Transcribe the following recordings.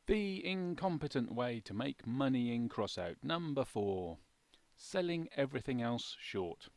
The incompetent way to make money in Crossout. Number 4. Selling everything else short.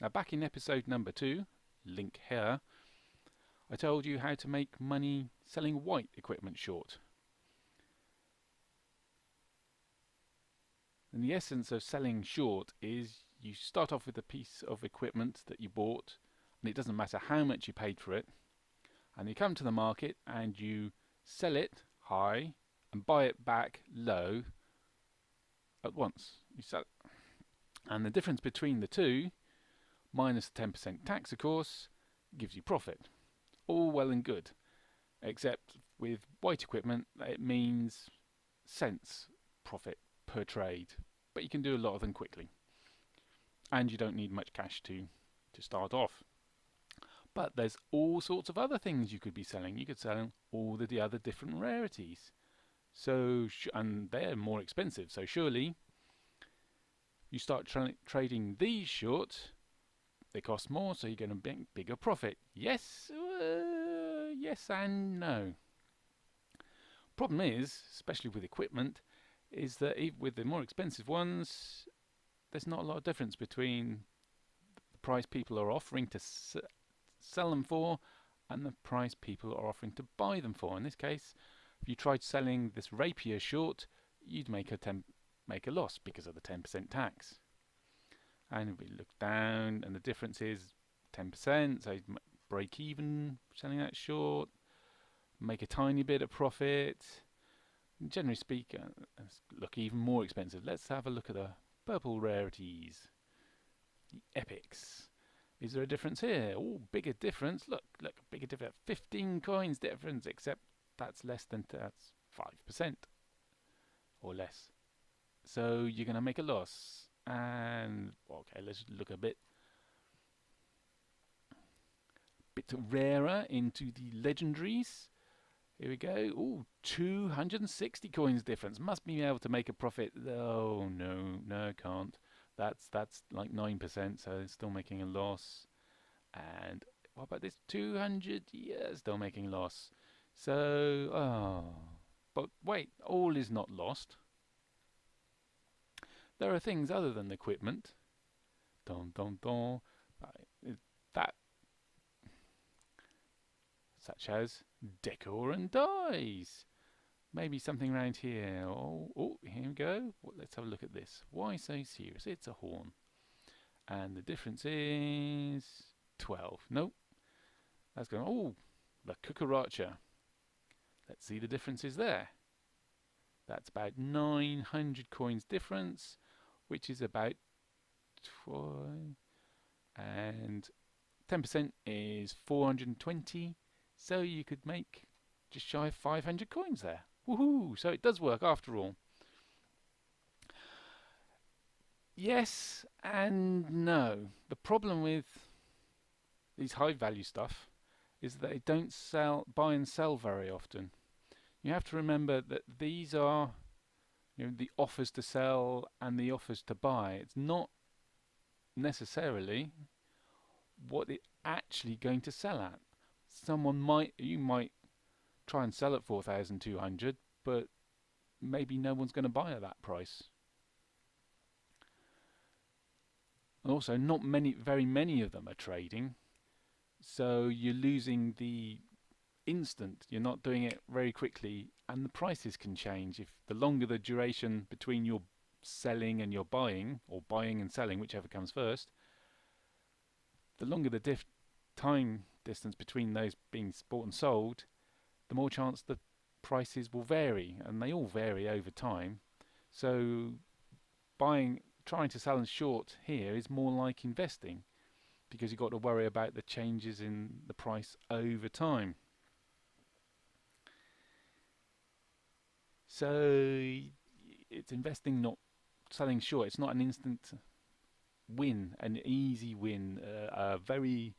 Now back in episode number 2, link here, I told you how to make money selling white equipment short. And the essence of selling short is you start off with a piece of equipment that you bought, and it doesn't matter how much you paid for it, and you come to the market and you sell it high and buy it back low at once. You sell it. And the difference between the two, minus the 10% tax of course, gives you profit. All well and good, except with white equipment it means cents profit per trade, but you can do a lot of them quickly, and you don't need much cash to start off. But there's all sorts of other things you could be selling. You could sell all the other different rarities, and they're more expensive, so surely you start trading these short, they cost more, so you're going to make bigger profit. Yes, yes and no. Problem is, especially with equipment, is that with the more expensive ones, there's not a lot of difference between the price people are offering to sell them for and the price people are offering to buy them for. In this case, if you tried selling this rapier short, you'd make a loss because of the 10% tax. And if we look down, and the difference is 10%, so you'd break even selling that short, make a tiny bit of profit. Generally speaking, look even more expensive. Let's have a look at the purple rarities, the epics. Is there a difference here? Oh, bigger difference. Look, bigger difference. 15 coins difference, except that's 5% or less. So you're going to make a loss. And okay, let's look a bit rarer into the legendaries. Here we go. Ooh, 260 coins difference. Must be able to make a profit. Oh no, can't. That's like 9%, so it's still making a loss. And what about this? 200? Yeah, still making a loss. So, but wait, all is not lost. There are things other than equipment. That, such as decor and dies. Maybe something around here. Oh, here we go. Let's have a look at this. Why so serious? It's a horn. And the difference is 12. Nope. That's going, oh, the cucaracha. Let's see the differences there. That's about 900 coins difference, which is about, and 10% is 420. So you could make just shy of 500 coins there. Woohoo! So it does work after all. Yes and no. The problem with these high value stuff is that they don't buy and sell very often. You have to remember that these are the offers to sell and the offers to buy. It's not necessarily what it's actually going to sell at. You might try and sell at 4,200, but maybe no one's going to buy at that price. And also, not very many of them are trading, so you're losing the instant. You're not doing it very quickly, and the prices can change. If the longer the duration between your selling and your buying, or buying and selling, whichever comes first, the longer the time distance between those being bought and sold, the more chance the prices will vary, and they all vary over time. So trying to sell and short here is more like investing, because you've got to worry about the changes in the price over time. So it's investing, not selling short. It's not an instant win, an easy win, a very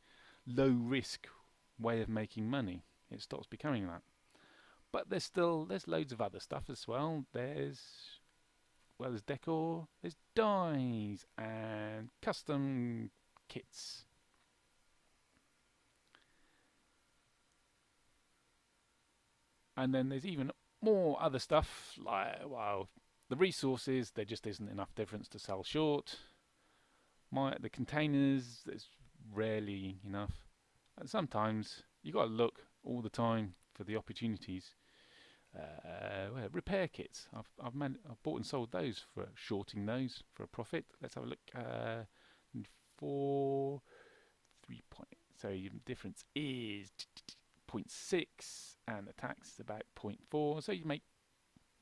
low risk way of making money. It stops becoming that. But there's loads of other stuff as well. There's decor, there's dies and custom kits. And then there's even more other stuff, like, well, the resources, there just isn't enough difference to sell short. The containers, there's rarely enough. And sometimes you got to look all the time for the opportunities. Repair kits. I've bought and sold those for shorting those for a profit. Let's have a look. 4 3 point. So your difference is 0.6, and the tax is about 0.4. So you make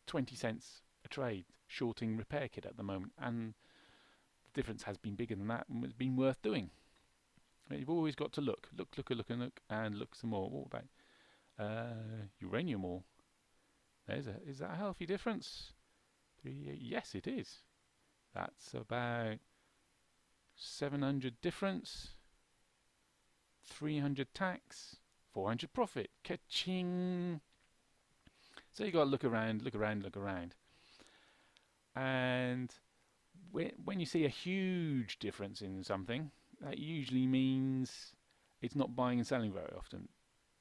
20 cents a trade shorting repair kit at the moment, and the difference has been bigger than that, and it's been worth doing. You've always got to look, and look some more. What about uranium ore? Is that a healthy difference? Yes, it is. That's about 700 difference, 300 tax, 400 profit. Ka-ching! So you got to look around. And when you see a huge difference in something, that usually means it's not buying and selling very often.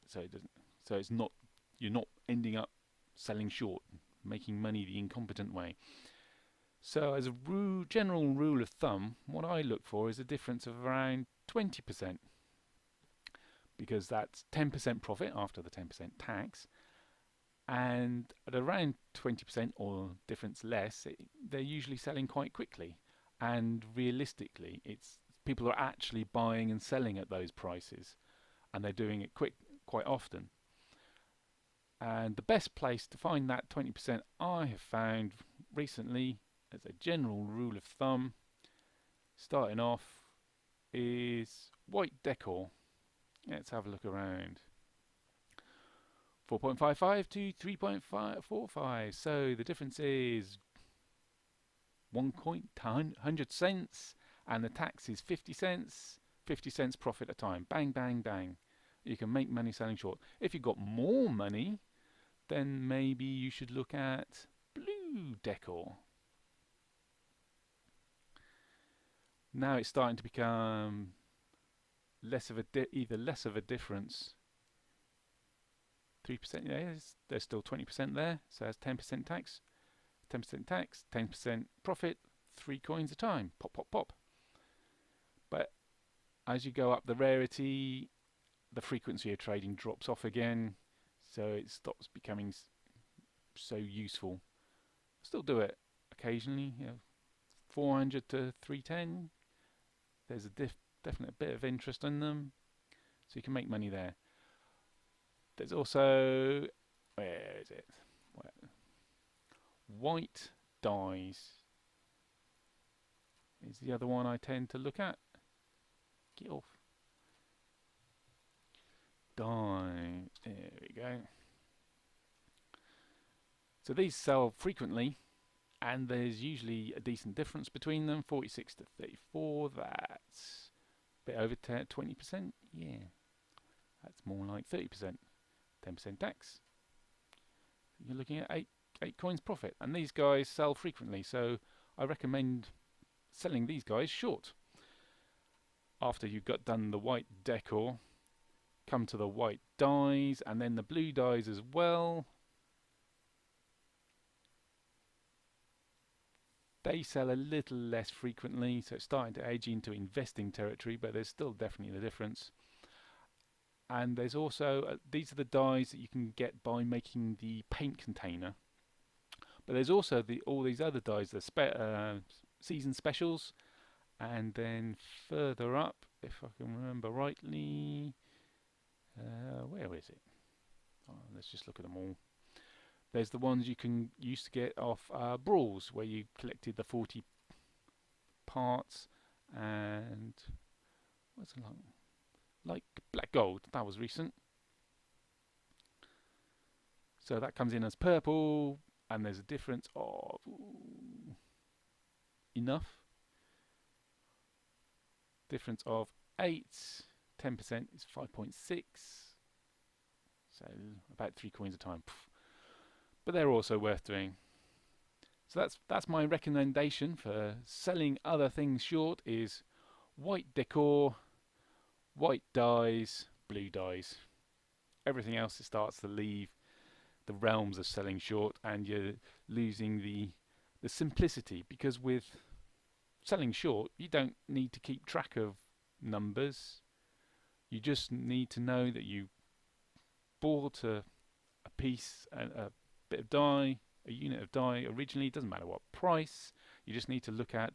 So it doesn't. So it's not. You're not ending up selling short, making money the incompetent way. So as a general rule of thumb, what I look for is a difference of around 20%, because that's 10% profit after the 10% tax, and at around 20% or difference less, they're usually selling quite quickly, and realistically people are actually buying and selling at those prices, and they're doing it quite often. And the best place to find that 20% I have found recently, as a general rule of thumb, starting off, is white decor. Let's have a look around. 4.55 to 3.45. So the difference is 1 coin to 100 cents, and the tax is 50 cents. 50 cents profit a time. Bang, bang, bang. You can make money selling short. If you've got more money, then maybe you should look at blue decor. Now it's starting to become less of a difference. 3%, yeah, there's still 20% there, so that's 10% tax. 10% tax, 10% profit, 3 coins a time. Pop, pop, pop. But as you go up the rarity, the frequency of trading drops off again, so it stops becoming so useful. Still do it occasionally, 400 to 310. There's a definite bit of interest in them, so you can make money there. There's also, where is it? White dies is the other one I tend to look at. Get off. Die. There we go. So these sell frequently, and there's usually a decent difference between them. 46 to 34. That's a bit over 20%. Yeah, that's more like 30%. 10% tax. You're looking at 8 coins profit, and these guys sell frequently, so I recommend selling these guys short. After you've done the white decor, come to the white dies, and then the blue dies as well. They sell a little less frequently, so it's starting to edge into investing territory, but there's still definitely a difference. And there's also, these are the dies that you can get by making the paint container. But there's also all these other dies, the season specials. And then further up, if I can remember rightly, where is it? Oh, let's just look at them all. There's the ones you used to get off Brawls, where you collected the 40 parts, and what's it like black gold. That was recent. So that comes in as purple, and there's a difference of enough. Difference of 8, 10% is 5.6. So about 3 coins a time. But they're also worth doing. So that's my recommendation for selling other things short is white decor, white dies, blue dies. Everything else starts to leave the realms of selling short, and you're losing the simplicity, because with selling short you don't need to keep track of numbers. You just need to know that you bought a piece, a bit of die, a unit of die originally. It doesn't matter what price. You just need to look at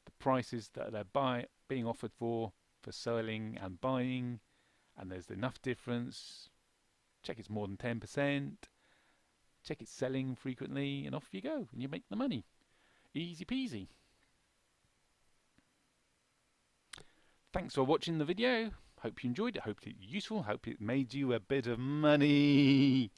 the prices that they're being offered for selling and buying, and there's enough difference. Check it's more than 10%. Check it's selling frequently, and off you go, and you make the money. Easy peasy. Thanks for watching the video. Hope you enjoyed it. Hope it was useful. Hope it made you a bit of money.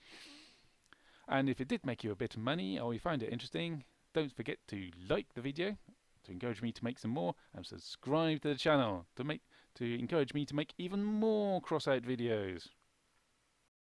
And if it did make you a bit of money, or you find it interesting, don't forget to like the video to encourage me to make some more, and subscribe to the channel to encourage me to make even more Crossout videos.